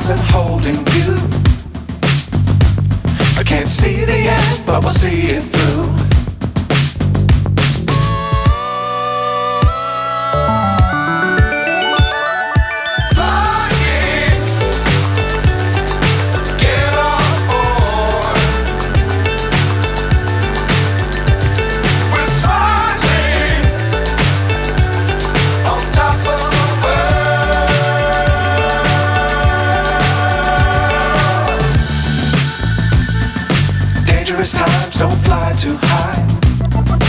wasn't holding you. I can't see the end, but we'll see it through. Times don't fly too high.